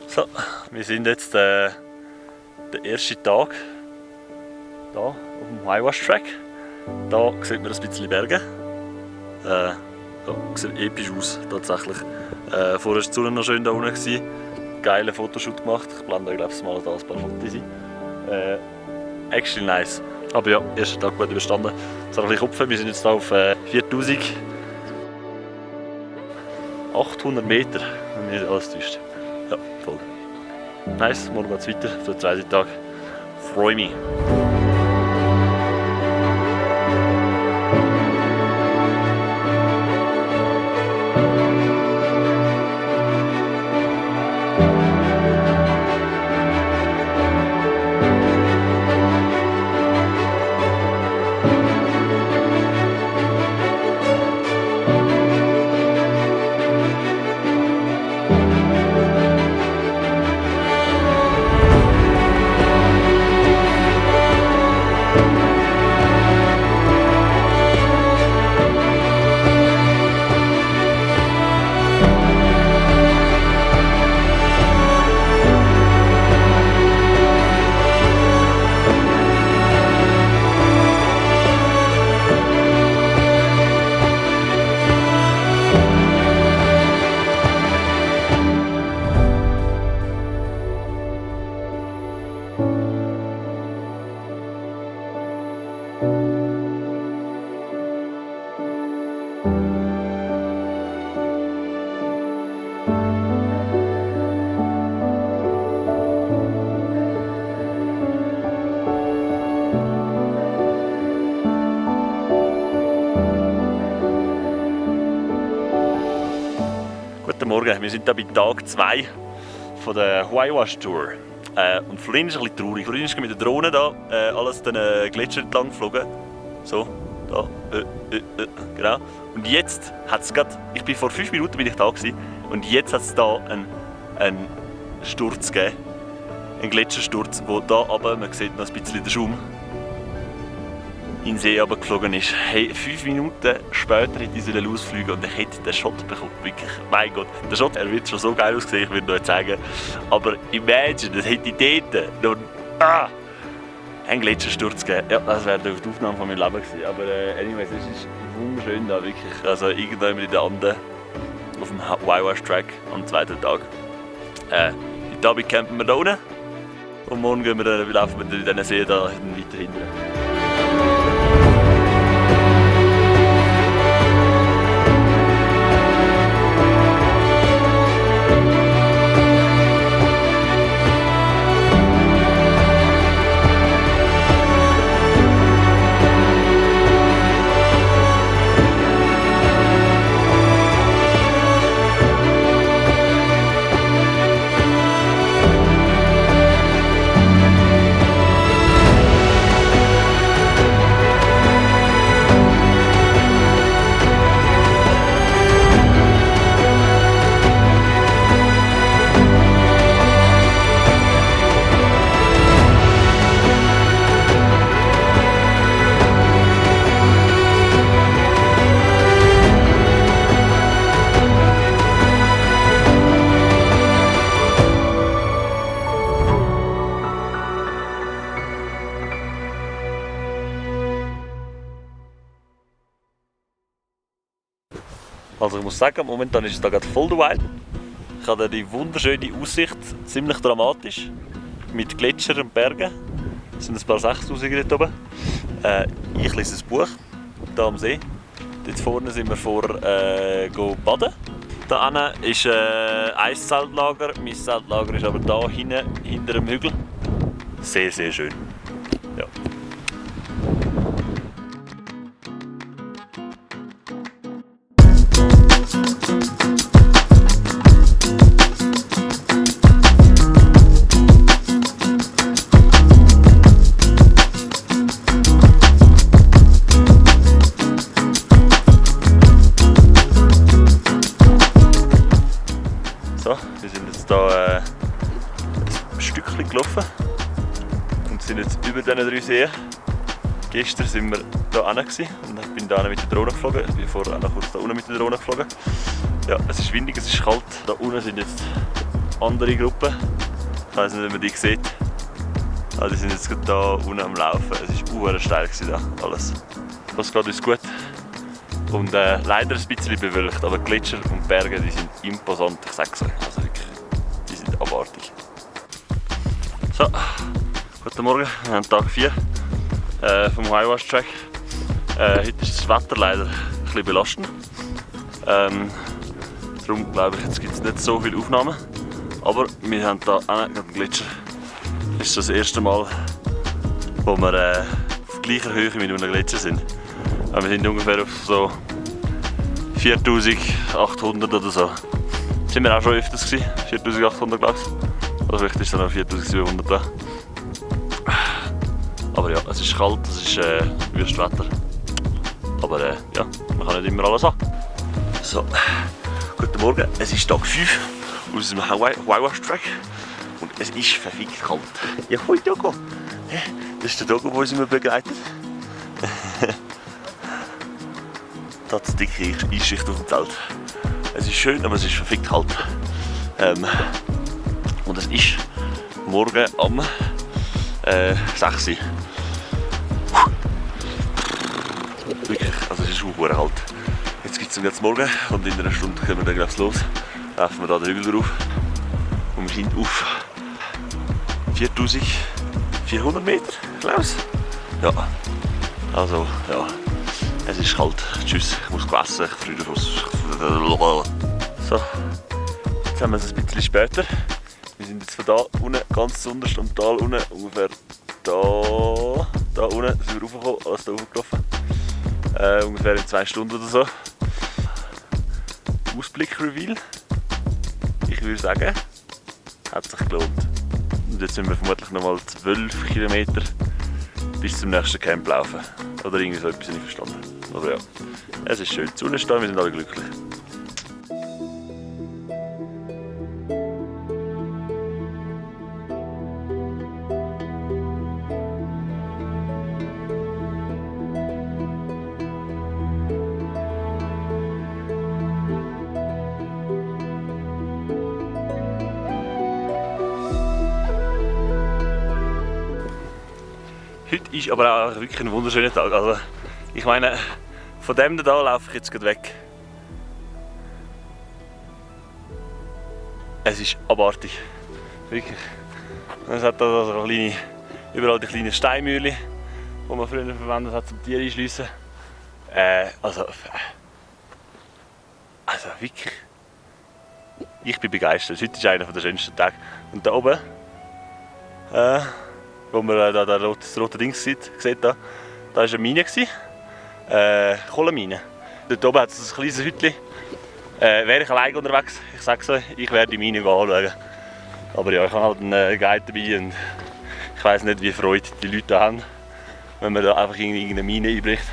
So, wir sind jetzt der erste Tag hier auf dem Whitewash Track. Hier sieht man ein bisschen Berge. Ja, sieht episch aus, tatsächlich. Vorher war die Sonne noch schön da unten. Geiler Fotoshoot gemacht. Ich blende glaube ich mal da ein paar Fotos ein. Actually nice. Aber ja, erster Tag gut überstanden. Jetzt habe ich ein bisschen Kopf. Wir sind jetzt hier auf 4800 Meter, wenn mich nicht alles täuscht. Ja, voll. Nice, morgen geht es weiter für den zweiten Tag. Freue mich. Guten Morgen, wir sind hier bei Tag 2 von der Whitewash Tour. Und Florian ist ein bisschen traurig. Florian ist mit der Drohne da, alles den Gletscher entlang geflogen. So, da, genau. Und jetzt hat es gerade, ich bin vor 5 Minuten da gewesen, und jetzt hat es da einen Sturz gegeben. Einen Gletschersturz, wo da aber, man sieht noch ein bisschen den Schaum, in den See runtergeflogen ist. Hey, 5 Minuten später hätte ich losfliegen und ich hätte den Shot bekommen. Wirklich, mein Gott, der Shot, er wird schon so geil aussehen, ich würde euch sagen. Aber imagine, das hätte ich dort noch einen Gletschersturz gegeben. Ja, das wäre die Aufnahme von meinem Leben gewesen. Aber anyways, es ist wunderschön da, wirklich. Also irgendwann in der Anden auf dem Whitewash Track am zweiten Tag. Heute Abend campen wir da unten und morgen gehen wir laufen wir in diesen See da weiter hinten. Also ich muss sagen, momentan ist es da gerade voll wild. Ich habe die wunderschöne Aussicht, ziemlich dramatisch, mit Gletschern und Bergen. Es sind ein paar 6000 dort oben. Ich lese ein Buch, hier am See. Dort vorne sind wir baden. Da hinten ist ein Zeltlager, mein Zeltlager ist aber da hinten, hinter dem Hügel. Sehr, sehr schön. Ja. Wir sind jetzt hier ein Stückchen gelaufen und sind jetzt über diesen 3 Seen. Gestern waren wir hier hinten und ich bin hier mit der Drohne geflogen. Ich bin vorher auch noch kurz hier unten mit der Drohne geflogen. Ja, es ist windig, es ist kalt. Da unten sind jetzt andere Gruppe. Ich weiß nicht, ob man die sieht. Also die sind jetzt gerade da unten am Laufen. Es war sehr steil da, alles. Das geht uns gut. Und leider ein bisschen bewölkt, aber Gletscher und Berge, die sind imposant, ich sag's euch. Also wirklich, die sind abartig. So, guten Morgen, wir haben Tag 4 vom Whitewash Track. Heute ist das Wetter leider ein bisschen belastend. Darum glaube ich, jetzt gibt es nicht so viele Aufnahmen. Aber wir haben hier auch einen Gletscher. Das ist das erste Mal, wo wir auf gleicher Höhe mit einem Gletscher sind. Wir sind ungefähr auf so 4800 oder so. Das sind wir auch schon öfters gewesen, 4800 glaube ich. Oder vielleicht ist es noch 4700 da. Aber ja, es ist kalt, es ist Wüstwetter. Aber ja, man kann nicht immer alles haben. So, guten Morgen, es ist Tag 5 aus dem Whitewash Track. Und es ist verfickt kalt. Ja, hoi Dogo! Das ist der Dogo, der uns immer begleitet. Das ist die dicke Eisschicht auf dem Zelt. Es ist schön, aber es ist verfickt kalt. Und es ist morgen am 6 Uhr. Wirklich, also es ist auch sehr kalt. Jetzt gibt es jetzt Morgen und in einer Stunde können wir dann gleich los. Laufen wir da den Hügel drauf. Und wir sind auf 4400 Meter, Klaus. Ja, also ja, es ist kalt. Tschüss, ich muss essen, ich freue mich. So, jetzt haben wir es ein bisschen später. Wir sind jetzt von da unten, ganz unterst am Tal unten, ungefähr da unten sind wir raufgekommen, alles da hochgelaufen. Ungefähr in 2 Stunden oder so. Ausblick-Reveal. Ich würde sagen, hat sich gelohnt. Und jetzt müssen wir vermutlich noch mal 12 Kilometer bis zum nächsten Camp laufen. Oder irgendwie so etwas, nicht verstanden. Aber ja, es ist schön. Die Sonne steht, wir sind alle glücklich. Heute ist aber auch wirklich ein wunderschöner Tag. Also, ich meine, von dem da laufe ich jetzt gerade weg. Es ist abartig. Wirklich. Es hat da so kleine, überall die kleinen Steinmühlen, die man früher verwendet hat, um Tiere einschliessen. Also wirklich. Ich bin begeistert. Heute ist einer der schönsten Tage. Und da oben, wo man da das rote Ding sieht, da war eine Mine. Kohlenmine. Dort oben hat es ein kleines Hütchen. Wäre ich alleine unterwegs, ich sage es euch, ich werde die Mine anschauen. Aber ja, ich habe halt einen Guide dabei und ich weiss nicht, wie Freude die Leute haben, wenn man da einfach in irgendeine Mine einbricht.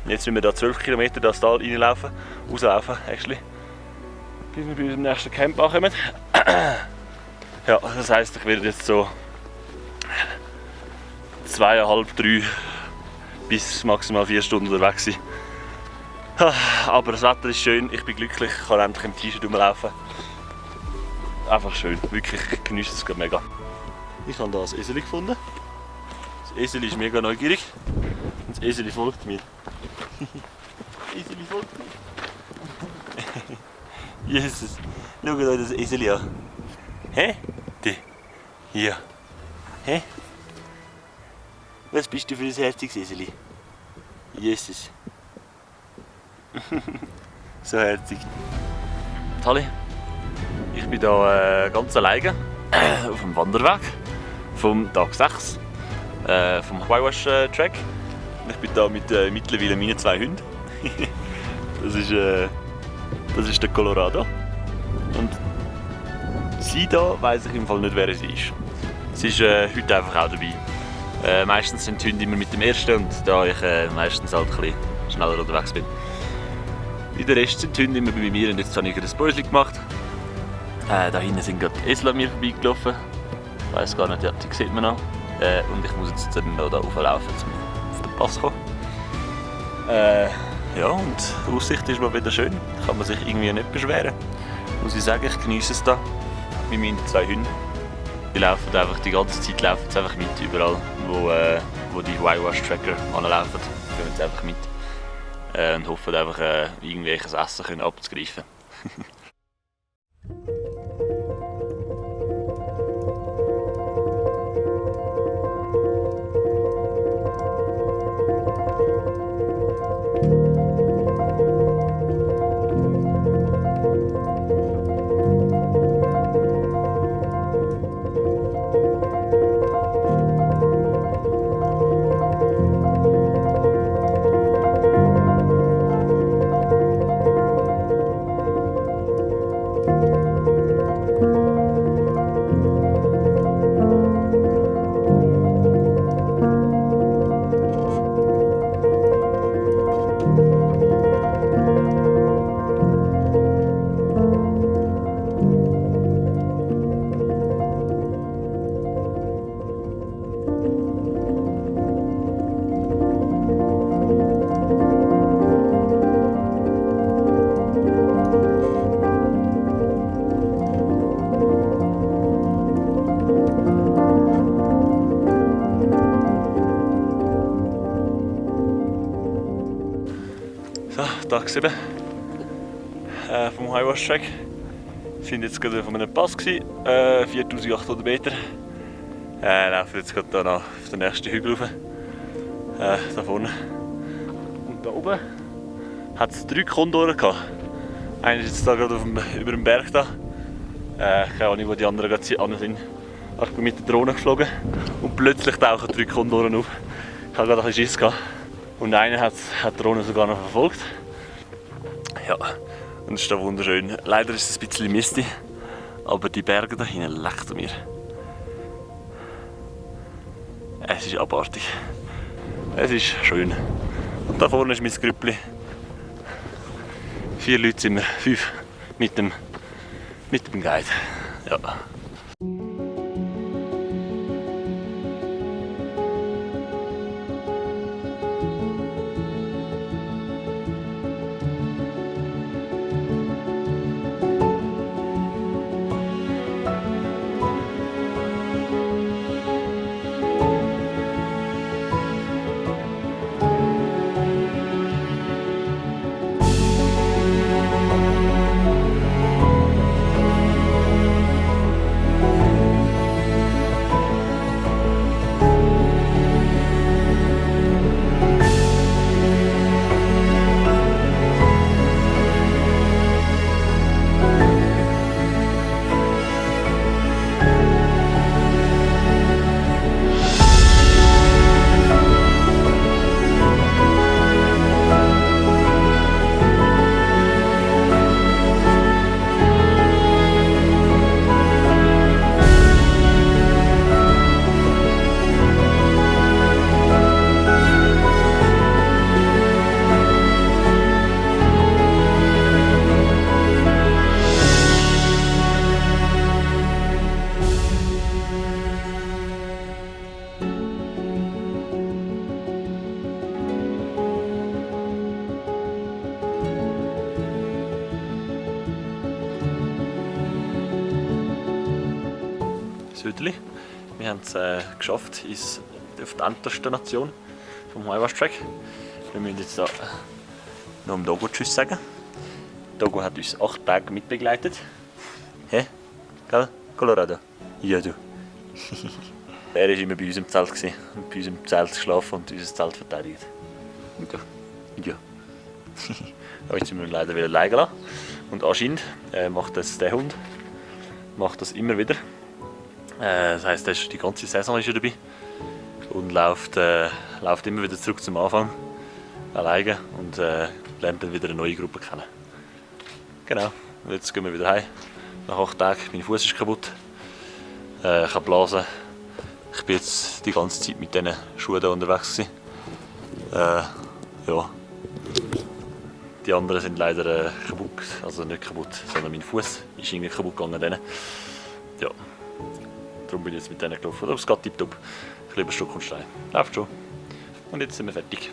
Jetzt müssen wir da 12 Kilometer das Tal reinlaufen, rauslaufen, actually, bis wir bei unserem nächsten Camp ankommen. Ja, das heisst, ich werde jetzt so 2,5, 3 bis maximal 4 Stunden unterwegs sein. Aber das Wetter ist schön, ich bin glücklich, ich kann endlich im T-Shirt rumlaufen. Einfach schön, wirklich, ich genieße es gerade mega. Ich habe hier ein Eseli gefunden. Das Eseli ist mega neugierig und das Eseli folgt mir. Eseli folgt mir. Jesus, schaut euch das Eseli an. Hä? Die. Hier. Hä? Was bist du für ein herziges Eseli? Jesus. So herzig. Halli. Ich bin hier ganz alleine auf dem Wanderweg vom Tag 6 vom Whitewash Track. Ich bin hier mit mittlerweile meinen 2 Hunden. Das ist der Colorado. Und sie hier weiss ich im Fall nicht, wer sie ist. Sie ist heute einfach auch dabei. Meistens sind die Hunde immer mit dem ersten und da ich meistens halt ein bisschen schneller unterwegs bin. Wie der Rest sind die Hunde immer bei mir und jetzt habe ich ein Päuschen gemacht. Da hinten sind gerade Esel an mir vorbeigelaufen. Ich weiss gar nicht, ja, die sieht man noch. Und ich muss jetzt dann noch da hochlaufen, um auf den Pass zu kommen. Ja, und die Aussicht ist mal wieder schön. Kann man sich irgendwie nicht beschweren. Muss ich sagen, ich genieße es da. mit meinen 2 Hunden. Die laufen einfach die ganze Zeit einfach mit, überall, wo die Whitewash-Tracker anlaufen. Gehen sie einfach mit und hoffen einfach, irgendwelches Essen abzugreifen. So, Tag 7 vom Whitewash Track. Wir sind jetzt gerade auf einem Pass, 4800 Meter. Laufen jetzt gerade hier auf den nächsten Hügel rauf. Da vorne. Und da oben hat es 3 Kondoren gehabt. Einer ist jetzt da gerade über dem Berg da. Keine Ahnung, wo die anderen gerade sind. Ich bin mit der Drohne geflogen und plötzlich tauchen 3 Kondoren auf. Ich hatte gerade ein bisschen Schiss gehabt. Und einer hat die Drohne sogar noch verfolgt. Ja, und es ist da wunderschön. Leider ist es ein bisschen misty, aber die Berge da hinten lecken mir. Es ist abartig. Es ist schön. Und da vorne ist mein Grüppli. 4 Leute sind wir, 5 mit dem Guide. Ja. Südli. Wir haben es geschafft auf die Endstation vom Whitewash Track. Wir müssen jetzt da noch dem Dogo Tschüss sagen. Dogo hat uns 8 Tage mitbegleitet. Hä? Gell? Colorado? Ja, du. Er war immer bei uns im Zelt und bei uns im Zelt geschlafen und unser Zelt verteidigt. Ja. Ja. Aber jetzt müssen wir ihn leider wieder liegen lassen. Und anscheinend macht das der Hund das immer wieder. Das heisst, die ganze Saison ist er dabei und läuft immer wieder zurück zum Anfang alleine und lernt dann wieder eine neue Gruppe kennen. Genau, und jetzt gehen wir wieder heim. Nach 8 Tagen, mein Fuß ist kaputt, ich kann blasen. Ich bin jetzt die ganze Zeit mit diesen Schuhen hier unterwegs gewesen. Ja. Die anderen sind leider kaputt, also nicht kaputt, sondern mein Fuß ist irgendwie kaputt gegangen. Denen. Ja. Darum bin ich jetzt mit denen gelaufen. Aber es geht tipptopp. Ein bisschen über Stock und Stein. Läuft schon. Und jetzt sind wir fertig.